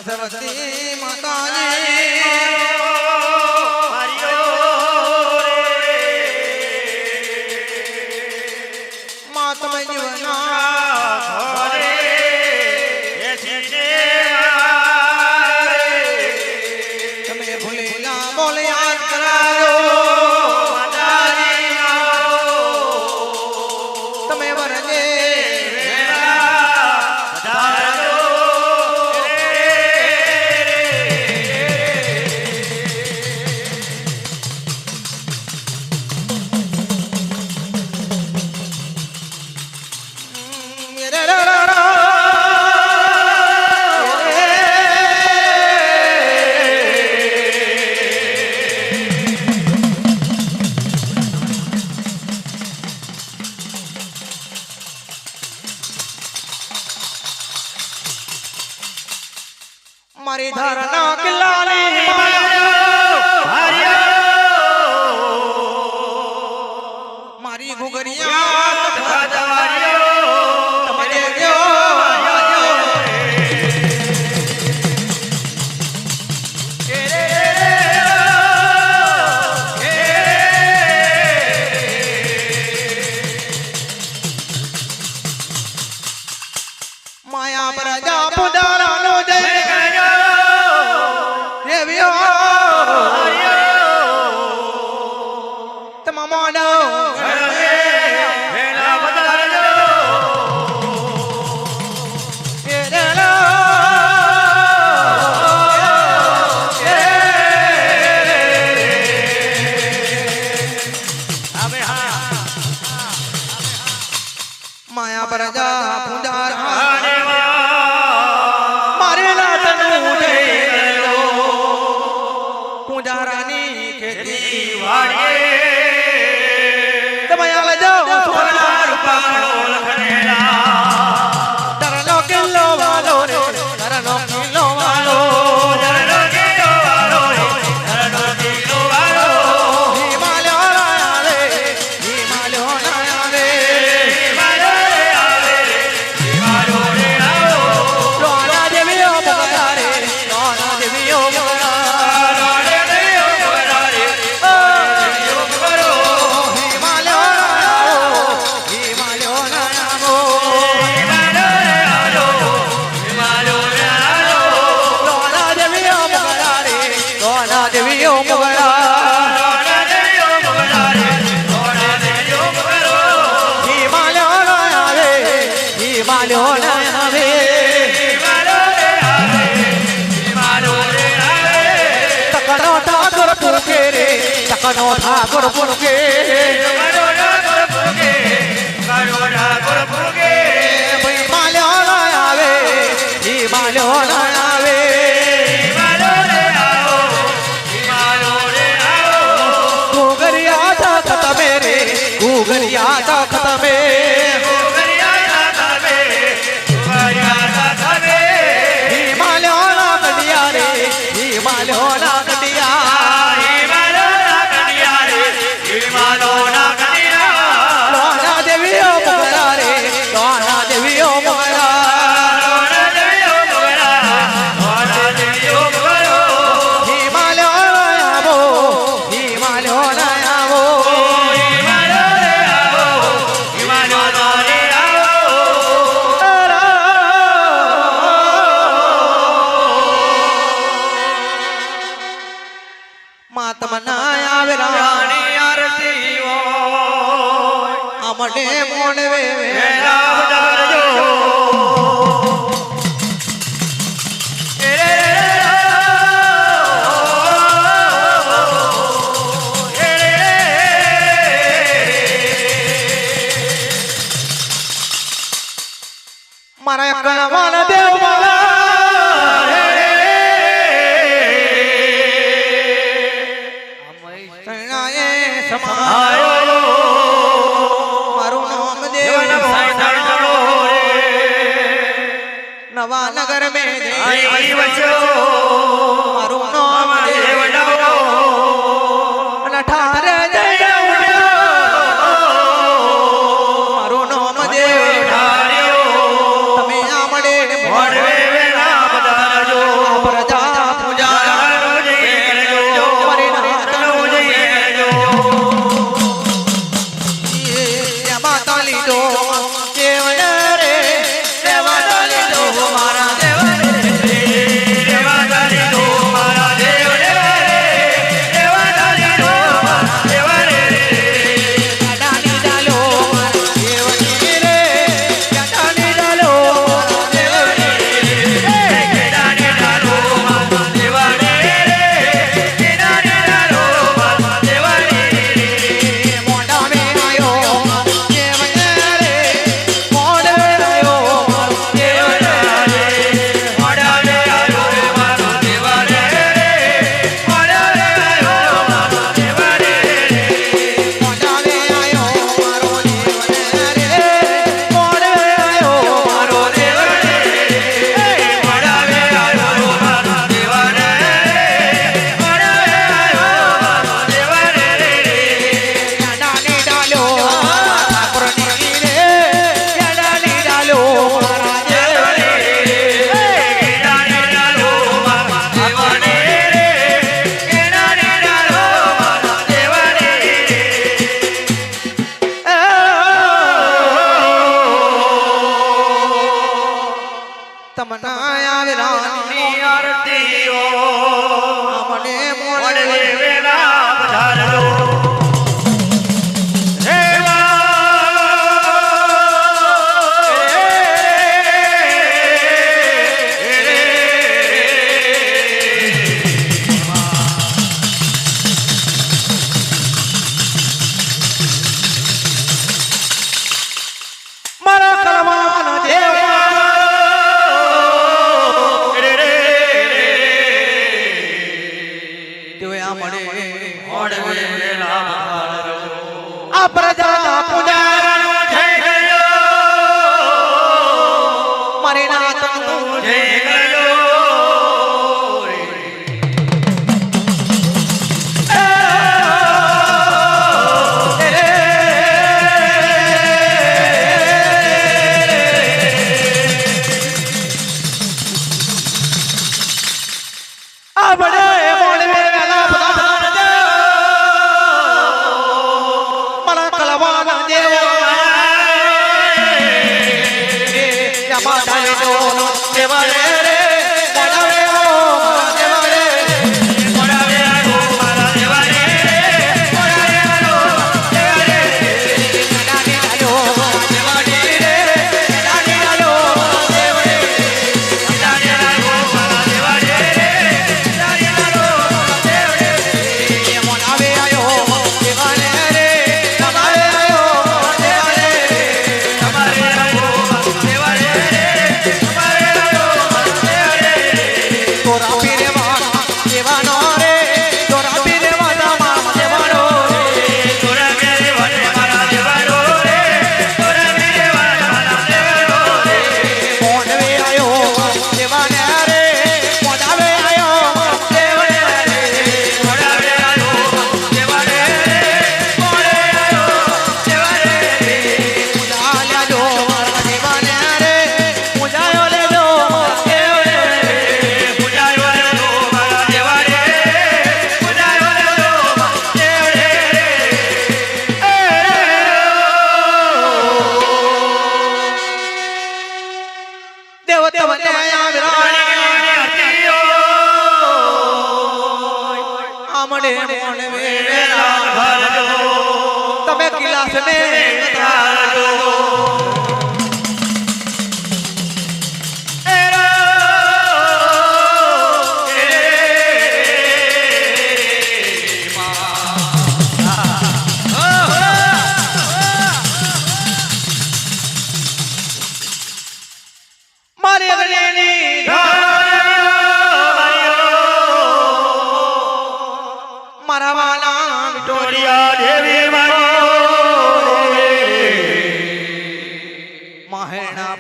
સરસ્વતી માતાજી મા તમે જીવના તમે ભૂલેલા બોલે યાદ કરાયો તમે વરજે મારી ધારના કિલ્લાની મારી ઘુઘરિયા માયા પ્રજા પુદારાનો જય તમામાનો માયા પ્રજા પુદારા મારે લાટનું પુજારાની ખેતી વાડીએ તમે આલે જાઓ સોના રૂપાળો લખનેલા તરનો કિલ્લો વાલો રે તરનો કિલ્લો વાલો તરનો કિલ્લો વાલો રે તરનો કિલ્લો વાલો હિમાલય આવે હિમાલય આવે હિમાલય આવે હિમાલય આવે તમનો ઠાકોર પુરકે ભાઈ માલ્યો ના આવે ઈ માલ્યો ના આવે ઘુઘરિયા તખત મેરે ઘુઘરિયા તખત મે હિમાલયો ના કંડિયા રે હિમાલયો ના લોના દેવીઓ મોગરા રે લોના દેવીઓ મોગરા હિમાલયો આવો હિમાલયો આવો માતમના આવે રાણી આરતી અમને મોણવે મારા કણવાન દેવ મારું નામ દેવ નવા નગર મે મારું નામ દેવ ઠારે જય મારું નામ દેવ તમે આમડે પ્રજા પૂજા પ્રજા પૂજારનો જય ગયો મારે નાથનો જય ગયો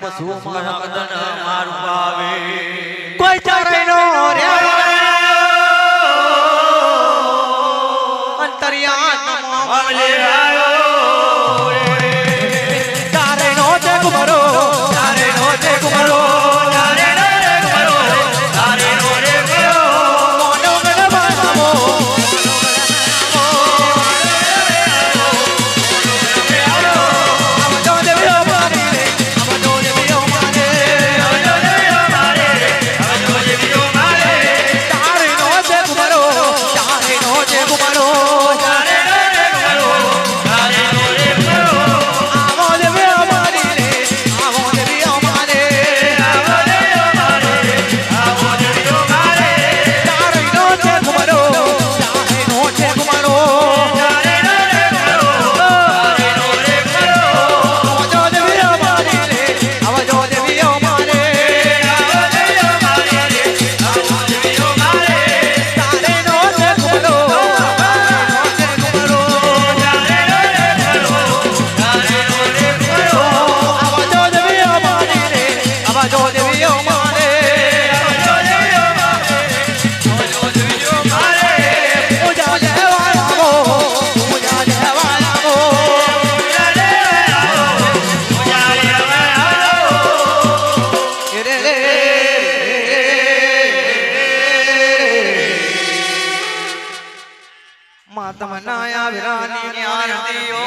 પશુ મહકદન મારું પાવે કોઈ ચારે નો રે અંતરિયાત્મા મામલે આયો ચારે નો તે કુમરો ચારે નો તે કુમરો તારે નો રે કરો તારે નો રે કરો મોનો ગણ બામો આવજો દેવીઓ મારી રે આવજો દેવીઓ મારે આવજો દેવીઓ મારે આવજો દેવીઓ મારે ચારે નો તે કુમરો ચારે નો તે કુમરો તારે નો રે કરો તારે નો રે કરો આવો દેવીઓ મારી રે આવો દેવીઓ મારે આવો દેવીઓ મારે આવો દેવીઓ મારે ચારે નો તે કુમરો ચારે નો તે કુમરો તારે નો રે કરો તારે નો રે કરો આવજો દેવીઓ મારી રે આવજો દેવીઓ મારે આવો દેવીઓ મારે આવો દેવીઓ મારે ચારે નો તે કુમરો ચારે નો તે કુમરો તારે નો રે કરો તારે નો રે કરો આવજો દેવીઓ મારી રે આવજો દેવીઓ મારે આવજો દેવીઓ મારે આવજો દેવીઓ મારે પૂજા લેવા આવો પૂજા લેવા આવો પૂજા લેવા આવો પૂજા લેવા આવો રે રે માતમ નાયા વિરાની આરતીઓ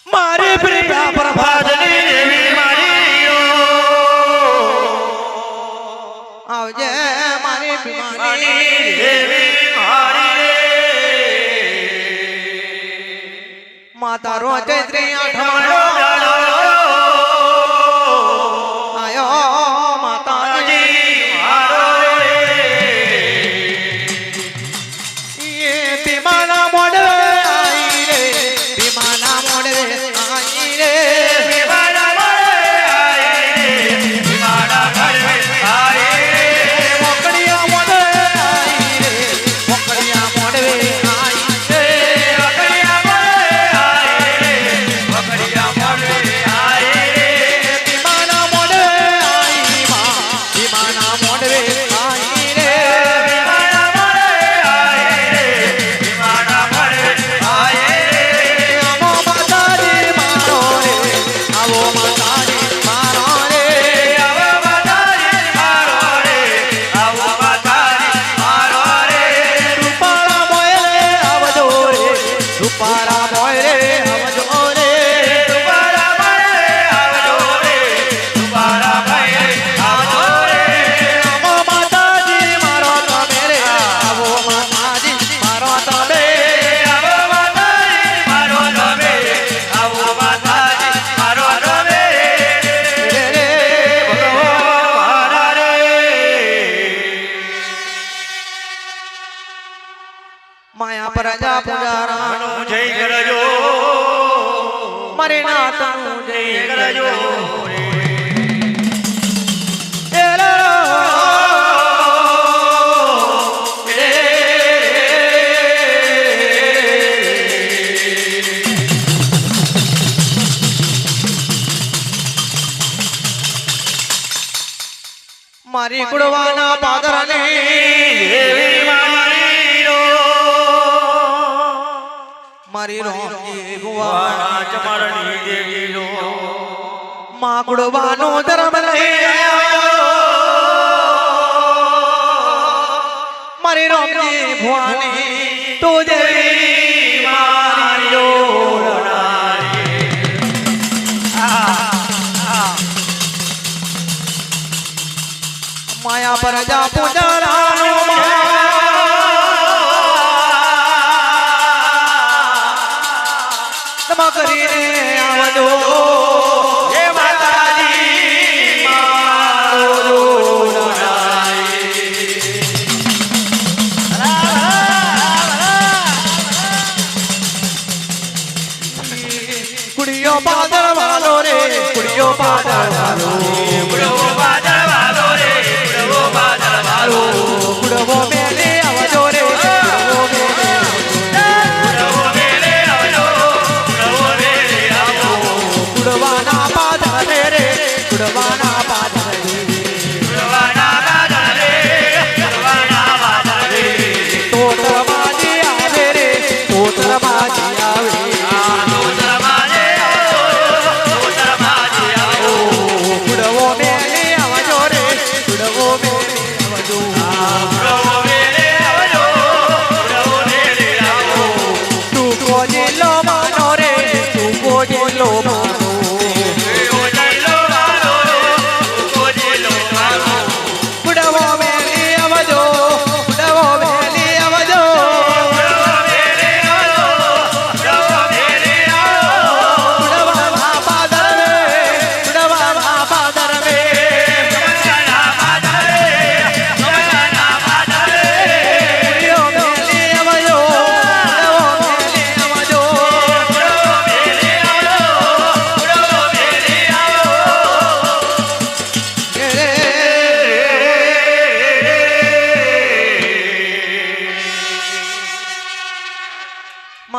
મારી પ્રિયા પ્રભાત ભાદની દેવી મારીઓ આવજે મારી મારી ભીમાની દેવી મારી માતા રો ચૈત્રી મારો આઠમણો જાડો આયો માતાજી મારો એ ભીમાના મોડવે આઈ રે ભીમાના મોડવે આઈ રે મારા મળે આય મારા ઘરે આય મોકળિયા મોડવે આઈ રે મોકળિયા મોડવે આઈ રે વકડિયા મળે આય વકડિયા મળે આય ભીમાના મોડવે આઈ માં ભીમાના મોડવે આઈ રે મારા મળે આય મારા મળે આય આવો માતાજી મારો રે આવો માતાજી મારો રે આવો માતાજી મારો રે આવો માતાજી મારો રે રૂપાળા મોયરે આવજો રે રૂપાળા મોયરે આવજો રે તુમારા મળે આવજો રે તુમારા મળે આવજો રે આવો માતાજી મારો તમે રે આવો માતાજી મારો તમે આવો માતાજી મારો તમે આવો માતાજી મારો તમે રે રે મારા રે માયા પ્રજા પૂજારા નું જય કરજો મારે નાતનું જય જય કરજો રે એલો મારી કુડવાના પાદરને દેવી મારીનો મારી રોમજી ભુવા વાણા ચમરણી દેવીનો માં કુડવાનો ધર્મ લઈ મારી રોમજી ભુવાની તું દેવી મારી જોડનારી માયા પ્રજા પૂજારાનો નમઃ કરીને આવજો હે માતાજી મારો જોડનારી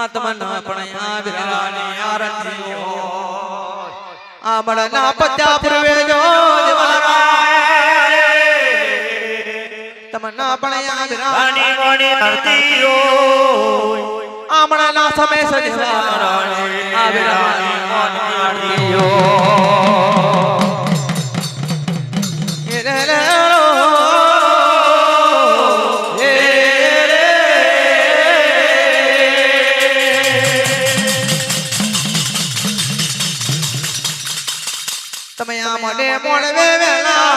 માં તમને પણ આ વિરાની આરતીઓ આમળના પત્યા પૂર્વે જો તમને પણ આ વિરાની મોની આરતીઓ આમળના સમય સજવા આ વિરાની મોની આરતીઓ તમે આ મને મોળવે વેલા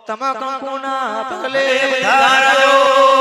તમે કંકુના પગલે ધારો